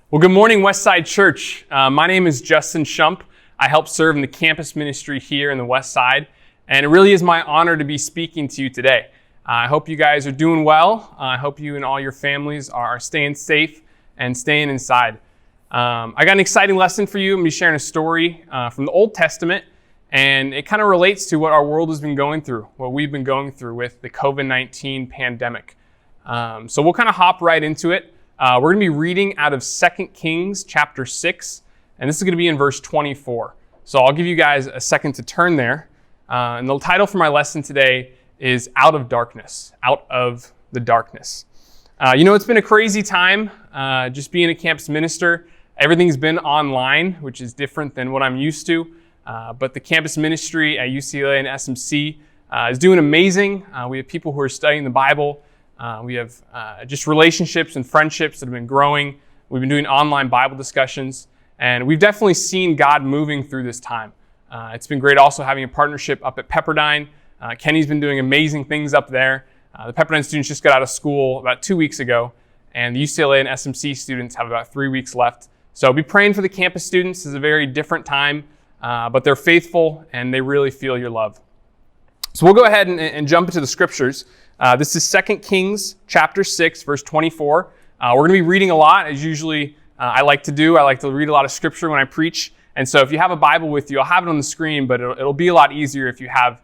Well, good morning, Westside Church. My name is Justin Shump. I help serve in the campus ministry here in the Westside, and it really is my honor to be speaking to you today. I hope you guys are doing well. I hope you and all your families are staying safe and staying inside. I got an exciting lesson for you. I'm going to be sharing a story from the Old Testament, and it kind of relates to what our world has been going through, what we've been going through with the COVID-19 pandemic. So we'll kind of hop right into it. We're going to be reading out of 2 Kings chapter 6, and this is going to be in verse 24. So I'll give you guys a second to turn there. And the title for my lesson today is Out of Darkness, Out of the Darkness. It's been a crazy time just being a campus minister. Everything's been online, which is different than what I'm used to. But the campus ministry at UCLA and SMC is doing amazing. We have people who are studying the Bible. We have just relationships and friendships that have been growing. We've been doing online Bible discussions, and we've definitely seen God moving through this time. It's been great also having a partnership up at Pepperdine. Kenny's been doing amazing things up there. The Pepperdine students just got out of school about 2 weeks ago, and the UCLA and SMC students have about 3 weeks left. So be praying for the campus students. It's a very different time, but they're faithful, and they really feel your love. So we'll go ahead and jump into the scriptures. This is 2 Kings chapter 6, verse 24. We're going to be reading a lot, as usually I like to do. I like to read a lot of scripture when I preach. And so if you have a Bible with you, I'll have it on the screen, but it'll be a lot easier if you have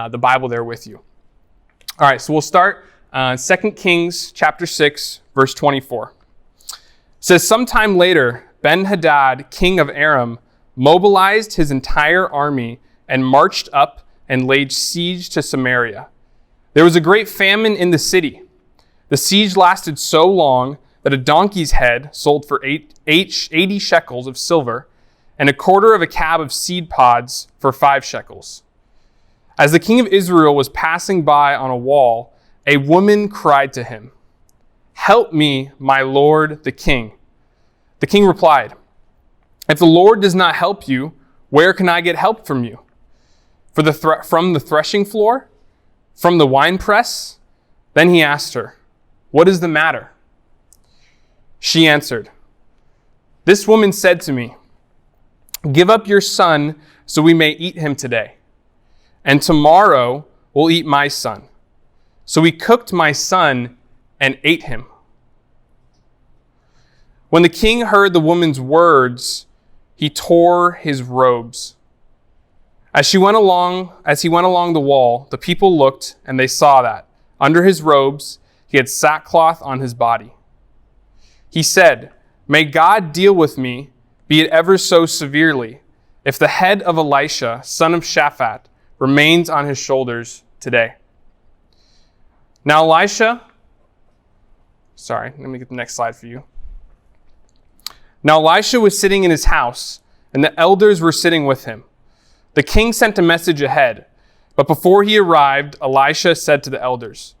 the Bible there with you. All right, so we'll start 2 Kings chapter 6, verse 24. It says, "Sometime later, Ben-Hadad, king of Aram, mobilized his entire army and marched up and laid siege to Samaria. There was a great famine in the city. The siege lasted so long that a donkey's head sold for 80 shekels of silver and a quarter of a cab of seed pods for 5 shekels. As the king of Israel was passing by on a wall, a woman cried to him, 'Help me, my lord the king.' The king replied, 'If the Lord does not help you, where can I get help from you? From the threshing floor? From the winepress?' Then he asked her, 'What is the matter?' She answered, 'This woman said to me, "Give up your son so we may eat him today. And tomorrow we'll eat my son." So we cooked my son and ate him.' When the king heard the woman's words, he tore his robes. As he went along the wall, the people looked, and they saw that, under his robes, he had sackcloth on his body. He said, 'May God deal with me, be it ever so severely, if the head of Elisha, son of Shaphat, remains on his shoulders today.' Now Elisha was sitting in his house, and the elders were sitting with him. The king sent a message ahead, but before he arrived, Elisha said to the elders,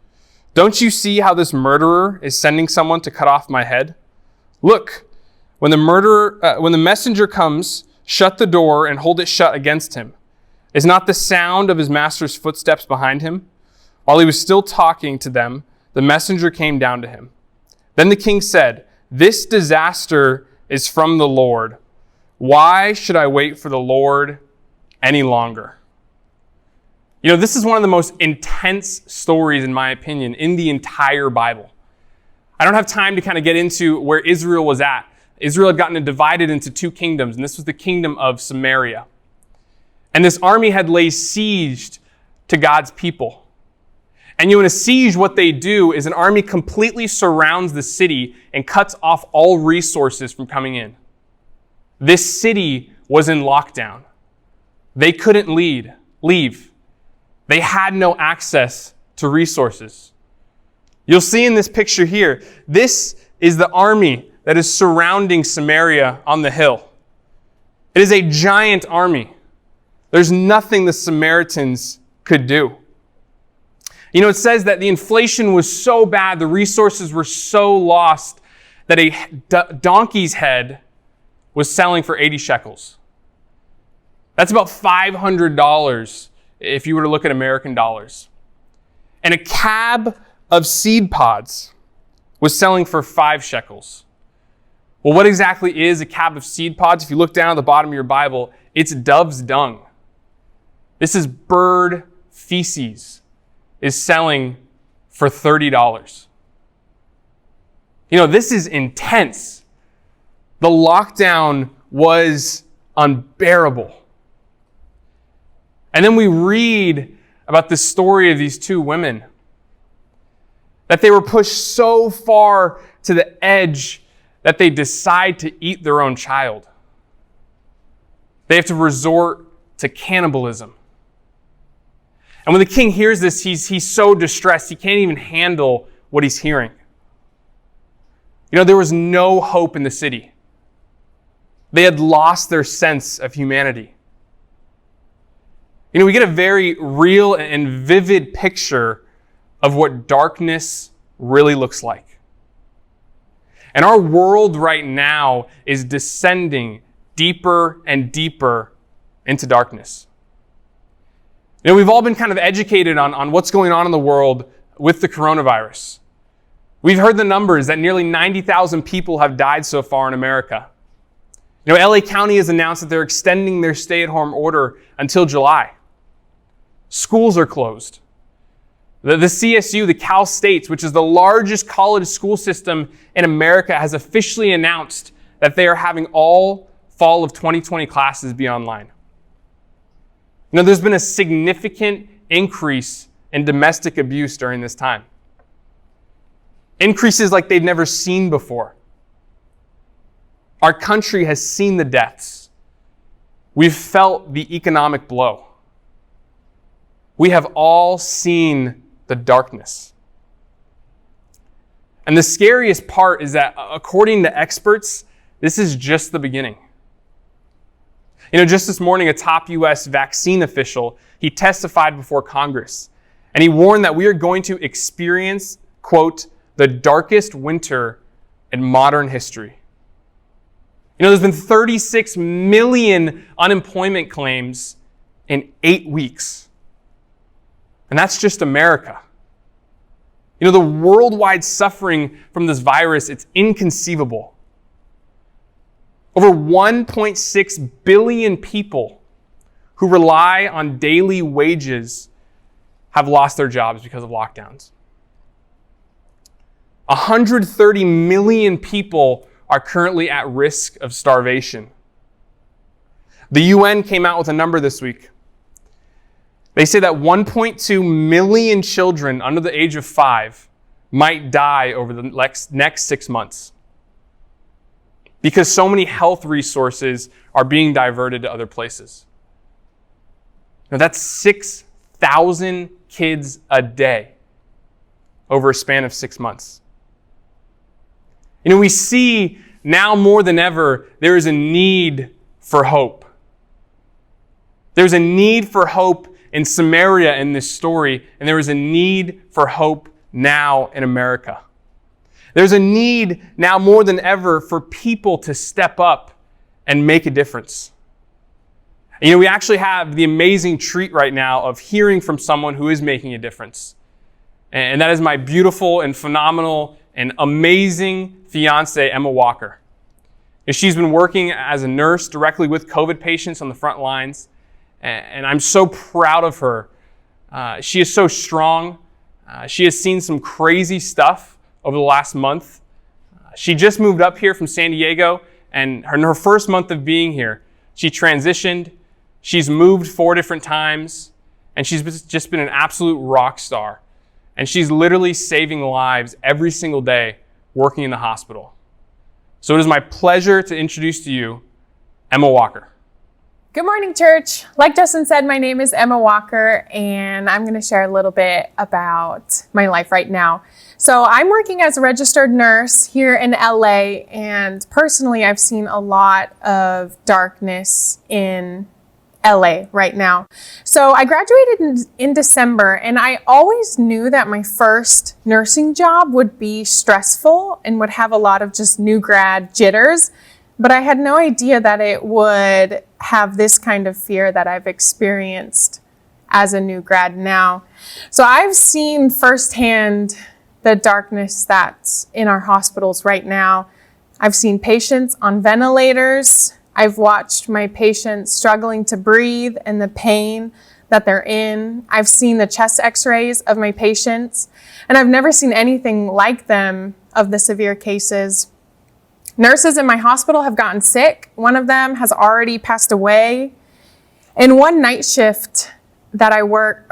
'Don't you see how this murderer is sending someone to cut off my head? Look, when the messenger comes, shut the door and hold it shut against him. Is not the sound of his master's footsteps behind him?' While he was still talking to them, the messenger came down to him. Then the king said, 'This disaster is from the Lord. Why should I wait for the Lord any longer?'" This is one of the most intense stories, in my opinion, in the entire Bible. I don't have time to kind of get into where Israel was at. Israel had gotten divided into 2 kingdoms, and this was the kingdom of Samaria. And this army had laid siege to God's people. And in a siege, what they do is an army completely surrounds the city and cuts off all resources from coming in. This city was in lockdown. They couldn't leave. They had no access to resources. You'll see in this picture here, this is the army that is surrounding Samaria on the hill. It is a giant army. There's nothing the Samaritans could do. It says that the inflation was so bad, the resources were so lost, that a donkey's head was selling for 80 shekels. That's about $500 if you were to look at American dollars. And a cab of seed pods was selling for 5 shekels. Well, what exactly is a cab of seed pods? If you look down at the bottom of your Bible, it's dove's dung. This is bird feces is selling for $30. This is intense. The lockdown was unbearable. And then we read about the story of these two women, that they were pushed so far to the edge that they decide to eat their own child. They have to resort to cannibalism. And when the king hears this, he's so distressed, he can't even handle what he's hearing. There was no hope in the city. They had lost their sense of humanity. We get a very real and vivid picture of what darkness really looks like. And our world right now is descending deeper and deeper into darkness. We've all been kind of educated on what's going on in the world with the coronavirus. We've heard the numbers that nearly 90,000 people have died so far in America. LA County has announced that they're extending their stay-at-home order until July. Schools are closed. The CSU, the Cal States, which is the largest college school system in America, has officially announced that they are having all fall of 2020 classes be online. There's been a significant increase in domestic abuse during this time. Increases like they've never seen before. Our country has seen the deaths. We've felt the economic blow. We have all seen the darkness. And the scariest part is that, according to experts, this is just the beginning. Just this morning, a top U.S. vaccine official, he testified before Congress, and he warned that we are going to experience, quote, the darkest winter in modern history. There's been 36 million unemployment claims in 8 weeks. And that's just America. The worldwide suffering from this virus, it's inconceivable. Over 1.6 billion people who rely on daily wages have lost their jobs because of lockdowns. 130 million people are currently at risk of starvation. The UN came out with a number this week. They say that 1.2 million children under the age of 5 might die over the next 6 months because so many health resources are being diverted to other places. That's 6,000 kids a day over a span of 6 months. We see now more than ever, there is a need for hope. There's a need for hope in Samaria in this story, and there is a need for hope now in America. There's a need now more than ever for people to step up and make a difference. We actually have the amazing treat right now of hearing from someone who is making a difference. And that is my beautiful and phenomenal and amazing fiance, Emma Walker. She's been working as a nurse directly with COVID patients on the front lines. And I'm so proud of her. She is so strong. She has seen some crazy stuff over the last month. She just moved up here from San Diego, and in her first month of being here, she transitioned. She's moved 4 different times, and she's just been an absolute rock star. And she's literally saving lives every single day working in the hospital. So it is my pleasure to introduce to you Emma Walker. Good morning, church. Like Justin said, my name is Emma Walker, and I'm going to share a little bit about my life right now. So I'm working as a registered nurse here in LA, and personally, I've seen a lot of darkness in LA right now. So I graduated in December, and I always knew that my first nursing job would be stressful and would have a lot of just new grad jitters. But I had no idea that it would have this kind of fear that I've experienced as a new grad now. So I've seen firsthand the darkness that's in our hospitals right now. I've seen patients on ventilators. I've watched my patients struggling to breathe and the pain that they're in. I've seen the chest x-rays of my patients, and I've never seen anything like them of the severe cases. Nurses in my hospital have gotten sick. One of them has already passed away. In one shift that I worked,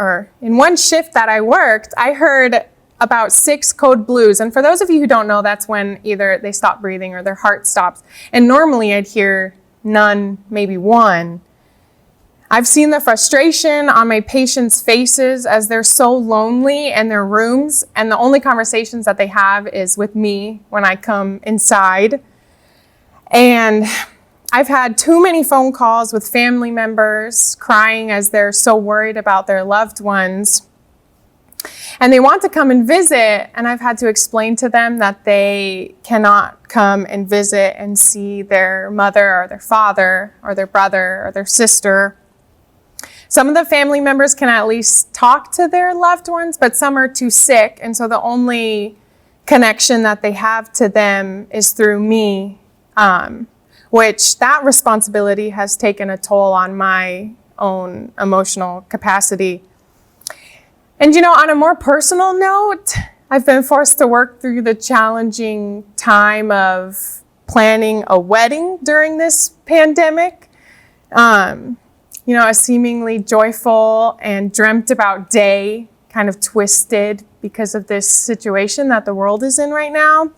I heard about 6 code blues. And for those of you who don't know, that's when either they stop breathing or their heart stops. And normally I'd hear none, maybe 1. I've seen the frustration on my patients' faces as they're so lonely in their rooms, and the only conversations that they have is with me when I come inside. And I've had too many phone calls with family members crying as they're so worried about their loved ones. And they want to come and visit, and I've had to explain to them that they cannot come and visit and see their mother or their father or their brother or their sister. Some of the family members can at least talk to their loved ones, but some are too sick, and so the only connection that they have to them is through me, which that responsibility has taken a toll on my own emotional capacity. And on a more personal note, I've been forced to work through the challenging time of planning a wedding during this pandemic. A seemingly joyful and dreamt about day kind of twisted because of this situation that the world is in right now.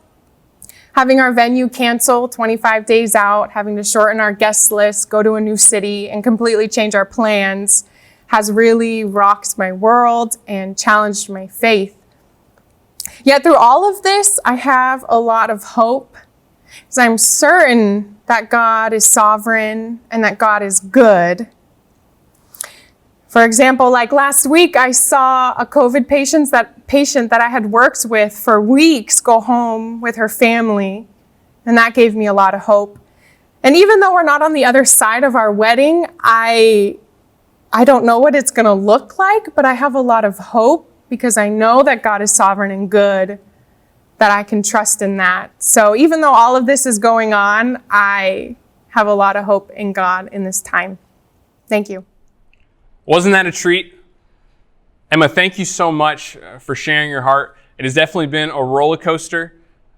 Having our venue cancel 25 days out, having to shorten our guest list, go to a new city, and completely change our plans has really rocked my world and challenged my faith. Yet through all of this, I have a lot of hope, because I'm certain that God is sovereign and that God is good. For example, like last week, I saw a COVID patient that I had worked with for weeks go home with her family, and that gave me a lot of hope. And even though we're not on the other side of our wedding, I don't know what it's going to look like, but I have a lot of hope because I know that God is sovereign and good, that I can trust in that. So even though all of this is going on, I have a lot of hope in God in this time. Thank you. Wasn't that a treat? Emma, thank you so much for sharing your heart. It has definitely been a roller coaster,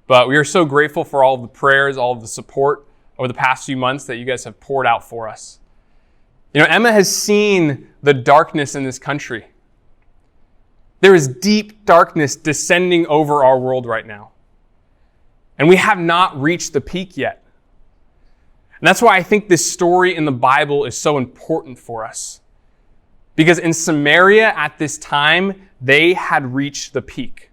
but we are so grateful for all of the prayers, all of the support over the past few months that you guys have poured out for us. Emma has seen the darkness in this country. There is deep darkness descending over our world right now. And we have not reached the peak yet. And that's why I think this story in the Bible is so important for us. Because in Samaria at this time, they had reached the peak.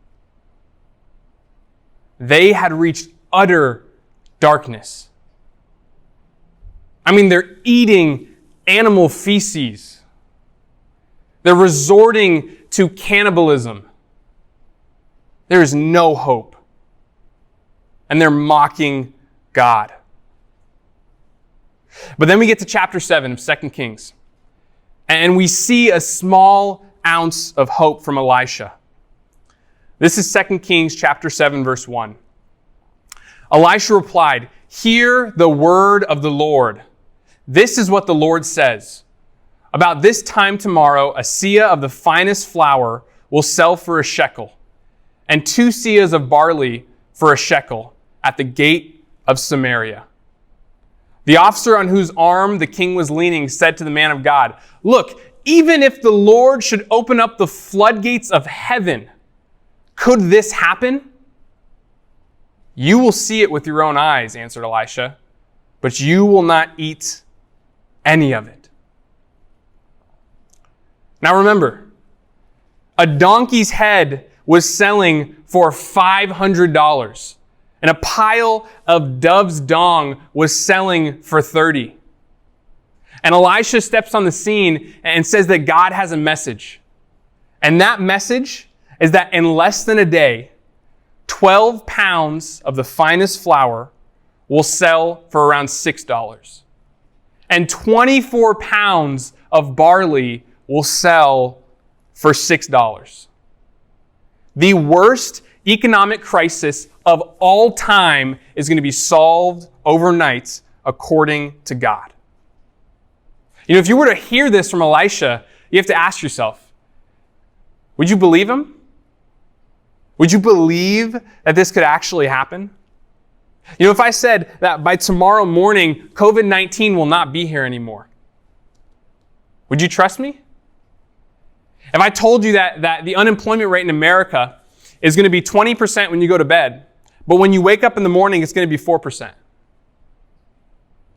They had reached utter darkness. They're eating animal feces. They're resorting to cannibalism. There is no hope. And they're mocking God. But then we get to chapter 7 of 2 Kings. And we see a small ounce of hope from Elisha. This is 2 Kings chapter 7, verse 1. Elisha replied, "Hear the word of the Lord. This is what the Lord says. About this time tomorrow, a seah of the finest flour will sell for a shekel, and 2 seahs of barley for a shekel at the gate of Samaria." The officer on whose arm the king was leaning said to the man of God, "Look, even if the Lord should open up the floodgates of heaven, could this happen?" "You will see it with your own eyes," answered Elisha, "but you will not eat any of it." Now remember, a donkey's head was selling for $500, and a pile of dove's dung was selling for 30. And Elisha steps on the scene and says that God has a message. And that message is that in less than a day, 12 pounds of the finest flour will sell for around $6. And 24 pounds of barley will sell for $6. The worst economic crisis of all time is going to be solved overnight according to God. You know, if you were to hear this from Elisha, you have to ask yourself, would you believe him? Would you believe that this could actually happen? You know, if I said that by tomorrow morning, COVID-19 will not be here anymore, would you trust me? If I told you that the unemployment rate in America is going to be 20% when you go to bed, but when you wake up in the morning, it's going to be 4%,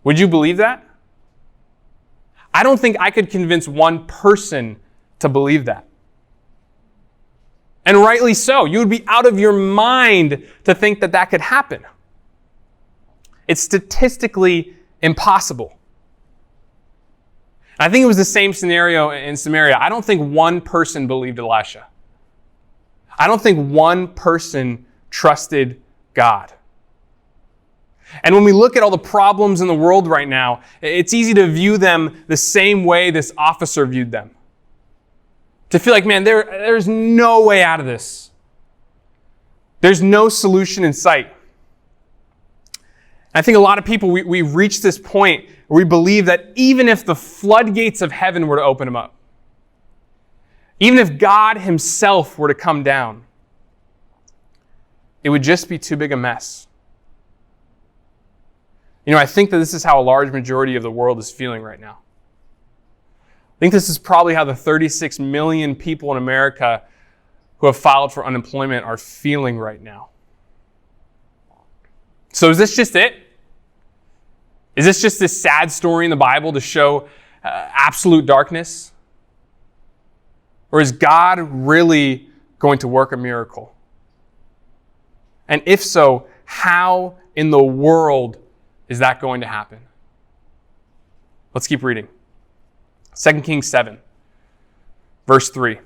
would you believe that? I don't think I could convince one person to believe that. And rightly so. You would be out of your mind to think that that could happen. It's statistically impossible. I think it was the same scenario in Samaria. I don't think one person believed Elisha. I don't think one person trusted God. And when we look at all the problems in the world right now, it's easy to view them the same way this officer viewed them. To feel like, man, there's no way out of this. There's no solution in sight. I think a lot of people, we reach this point where we believe that even if the floodgates of heaven were to open them up, even if God himself were to come down, it would just be too big a mess. You know, I think that this is how a large majority of the world is feeling right now. I think this is probably how the 36 million people in America who have filed for unemployment are feeling right now. So is this just it? Is this just this sad story in the Bible to show absolute darkness? Or is God really going to work a miracle? And if so, how in the world is that going to happen? Let's keep reading. 2 Kings 7, verse 3. It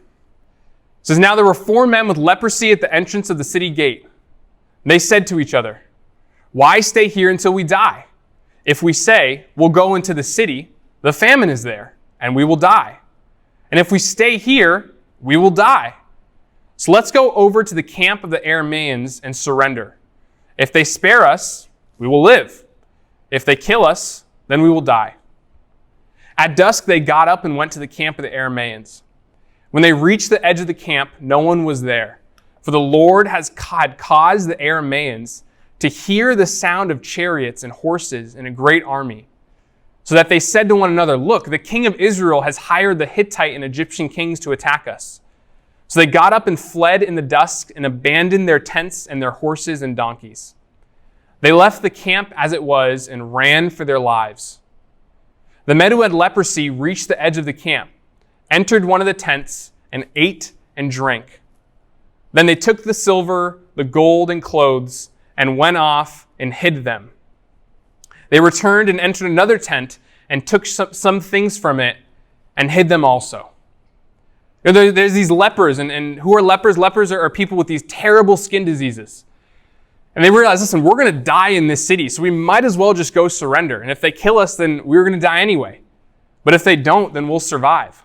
says, "Now there were 4 men with leprosy at the entrance of the city gate. They said to each other, 'Why stay here until we die? If we say, we'll go into the city, the famine is there, and we will die. And if we stay here, we will die. So let's go over to the camp of the Arameans and surrender. If they spare us, we will live. If they kill us, then we will die.' At dusk, they got up and went to the camp of the Arameans. When they reached the edge of the camp, no one was there, for the Lord had caused the Arameans to hear the sound of chariots and horses and a great army, so that they said to one another, 'Look, the king of Israel has hired the Hittite and Egyptian kings to attack us.' So they got up and fled in the dusk and abandoned their tents and their horses and donkeys. They left the camp as it was and ran for their lives. The men who had leprosy reached the edge of the camp, entered one of the tents, and ate and drank. Then they took the silver, the gold, and clothes, and went off and hid them. They returned and entered another tent and took some things from it and hid them also." You know, there's these lepers, and who are lepers? Lepers are people with these terrible skin diseases. And they realize, listen, we're going to die in this city, so we might as well just go surrender. And if they kill us, then we're going to die anyway. But if they don't, then we'll survive.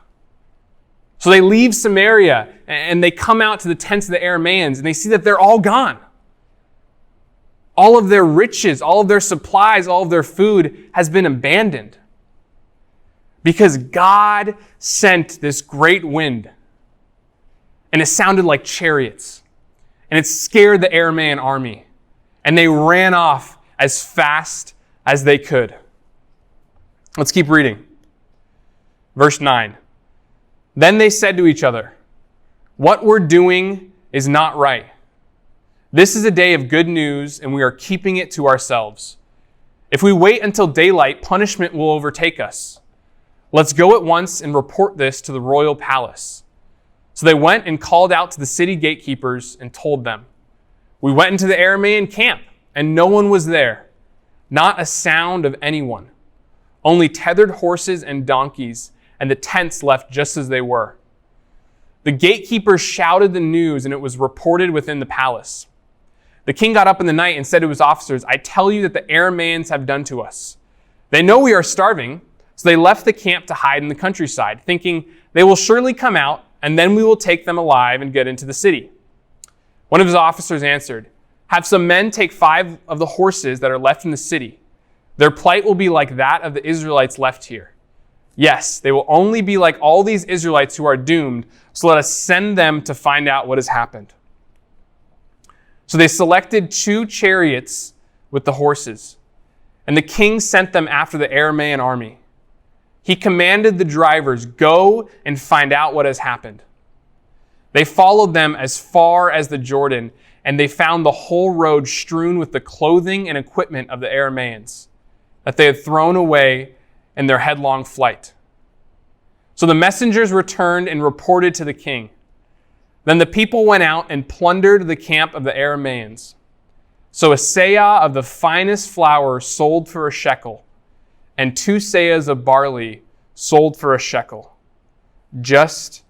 So they leave Samaria, and they come out to the tents of the Arameans, and they see that they're all gone. All of their riches, all of their supplies, all of their food has been abandoned. Because God sent this great wind, and it sounded like chariots, and it scared the Aramean army. And they ran off as fast as they could. Let's keep reading. Verse 9. "Then they said to each other, 'What we're doing is not right. This is a day of good news, and we are keeping it to ourselves. If we wait until daylight, punishment will overtake us. Let's go at once and report this to the royal palace.' So they went and called out to the city gatekeepers and told them, 'We went into the Aramean camp, and no one was there, not a sound of anyone, only tethered horses and donkeys, and the tents left just as they were.' The gatekeepers shouted the news, and it was reported within the palace. The king got up in the night and said to his officers, 'I tell you that the Arameans have done to us. They know we are starving, so they left the camp to hide in the countryside, thinking they will surely come out, and then we will take them alive and get into the city. One of his officers answered, "Have some men take 5 of the horses that are left in the city. Their plight will be like that of the Israelites left here. Yes, they will only be like all these Israelites who are doomed, so let us send them to find out what has happened." So they selected 2 chariots with the horses, and the king sent them after the Aramaean army. He commanded the drivers, "Go and find out what has happened." They followed them as far as the Jordan, and they found the whole road strewn with the clothing and equipment of the Aramaeans that they had thrown away in their headlong flight. So the messengers returned and reported to the king. Then the people went out and plundered the camp of the Aramaeans. So a seah of the finest flour sold for a shekel, and 2 seahs of barley sold for a shekel, just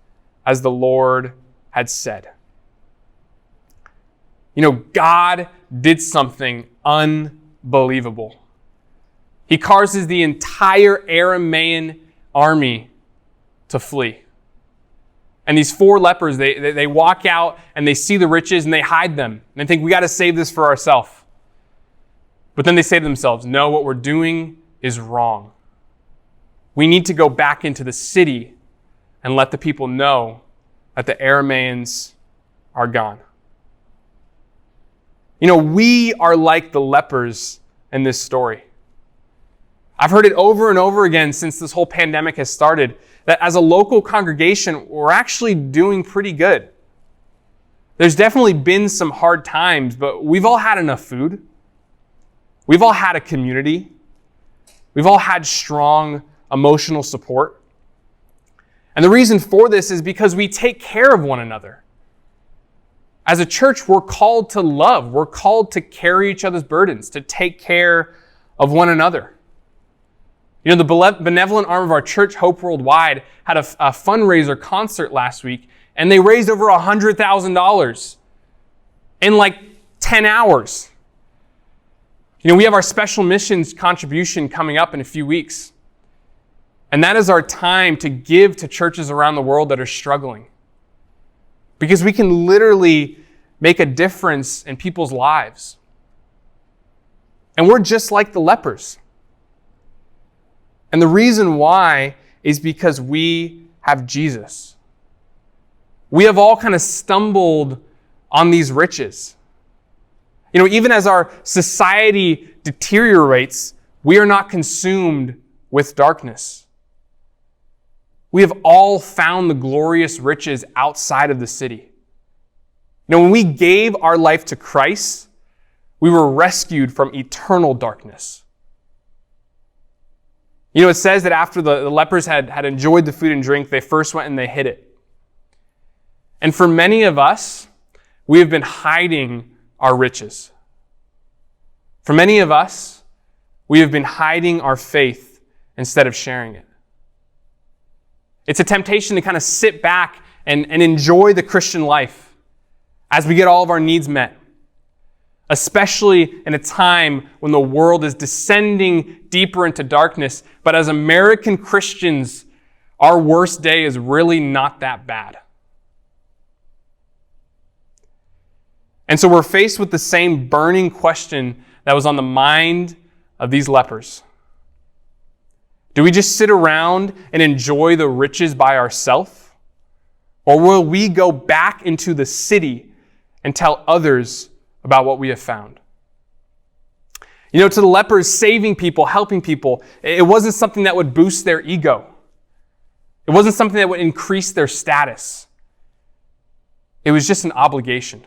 as the Lord had said. God did something unbelievable. He causes the entire Aramaean army to flee. And these 4 lepers, they walk out and they see the riches and they hide them. And they think, we got to save this for ourselves. But then they say to themselves, no, what we're doing is wrong. We need to go back into the city and let the people know that the Aramaeans are gone. We are like the lepers in this story. I've heard it over and over again since this whole pandemic has started, that as a local congregation, we're actually doing pretty good. There's definitely been some hard times, but we've all had enough food. We've all had a community. We've all had strong emotional support. And the reason for this is because we take care of one another. As a church, we're called to love. We're called to carry each other's burdens, to take care of one another. The benevolent arm of our church, Hope Worldwide, had a fundraiser concert last week, and they raised over $100,000 in like 10 hours. We have our special missions contribution coming up in a few weeks. And that is our time to give to churches around the world that are struggling. Because we can literally make a difference in people's lives. And we're just like the lepers. And the reason why is because we have Jesus. We have all kind of stumbled on these riches. Even as our society deteriorates, we are not consumed with darkness. We have all found the glorious riches outside of the city. When we gave our life to Christ, we were rescued from eternal darkness. It says that after the lepers had enjoyed the food and drink, they first went and they hid it. And for many of us, we have been hiding our riches. For many of us, we have been hiding our faith instead of sharing it. It's a temptation to kind of sit back and enjoy the Christian life as we get all of our needs met, especially in a time when the world is descending deeper into darkness. But as American Christians, our worst day is really not that bad. And so we're faced with the same burning question that was on the mind of these lepers. Do we just sit around and enjoy the riches by ourselves? Or will we go back into the city and tell others about what we have found? To the lepers, saving people, helping people, it wasn't something that would boost their ego. It wasn't something that would increase their status. It was just an obligation.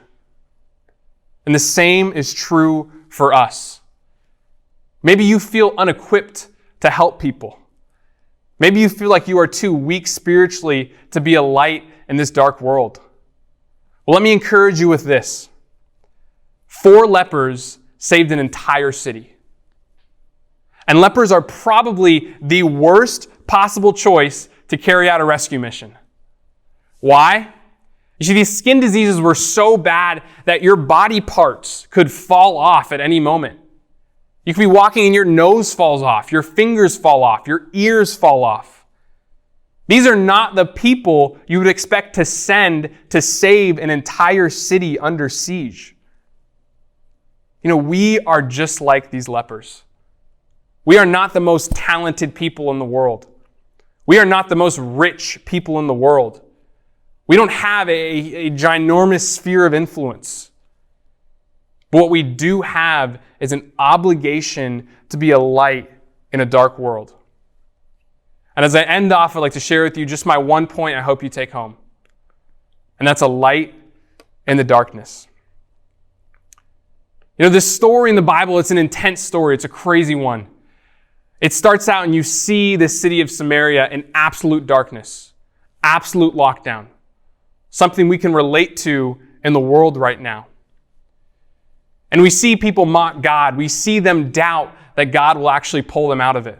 And the same is true for us. Maybe you feel unequipped to help people. Maybe you feel like you are too weak spiritually to be a light in this dark world. Well, let me encourage you with this. 4 lepers saved an entire city. And lepers are probably the worst possible choice to carry out a rescue mission. Why? You see, these skin diseases were so bad that your body parts could fall off at any moment. You could be walking and your nose falls off, your fingers fall off, your ears fall off. These are not the people you would expect to send to save an entire city under siege. We are just like these lepers. We are not the most talented people in the world. We are not the most rich people in the world. We don't have a ginormous sphere of influence. But what we do have is an obligation to be a light in a dark world. And as I end off, I'd like to share with you just my one point I hope you take home. And that's a light in the darkness. This story in the Bible, it's an intense story. It's a crazy one. It starts out and you see the city of Samaria in absolute darkness, absolute lockdown, something we can relate to in the world right now. And we see people mock God. We see them doubt that God will actually pull them out of it.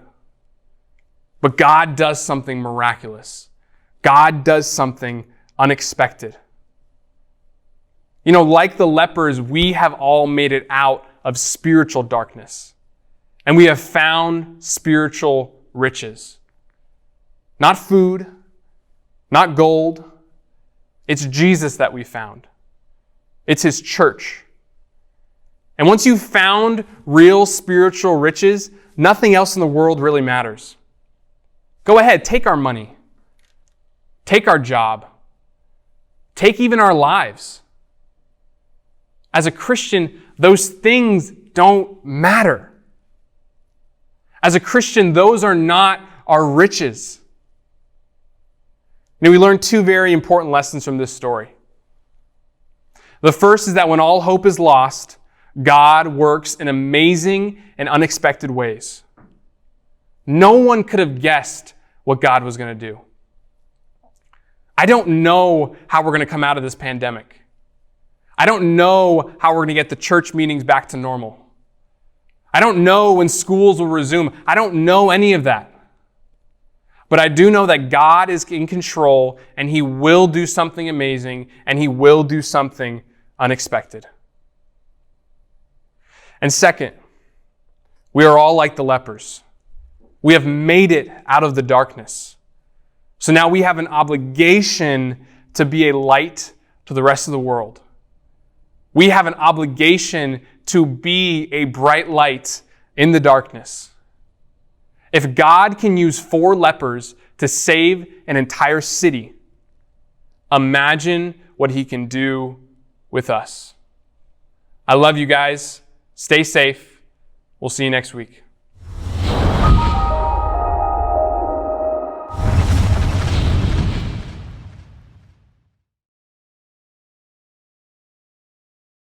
But God does something miraculous. God does something unexpected. Like the lepers, we have all made it out of spiritual darkness. And we have found spiritual riches. Not food, not gold. It's Jesus that we found. It's His church. And once you've found real spiritual riches, nothing else in the world really matters. Go ahead, take our money. Take our job. Take even our lives. As a Christian, those things don't matter. As a Christian, those are not our riches. We learn two very important lessons from this story. The first is that when all hope is lost, God works in amazing and unexpected ways. No one could have guessed what God was going to do. I don't know how we're going to come out of this pandemic. I don't know how we're going to get the church meetings back to normal. I don't know when schools will resume. I don't know any of that. But I do know that God is in control and He will do something amazing and He will do something unexpected. And second, we are all like the lepers. We have made it out of the darkness. So now we have an obligation to be a light to the rest of the world. We have an obligation to be a bright light in the darkness. If God can use 4 lepers to save an entire city, imagine what He can do with us. I love you guys. Stay safe. We'll see you next week.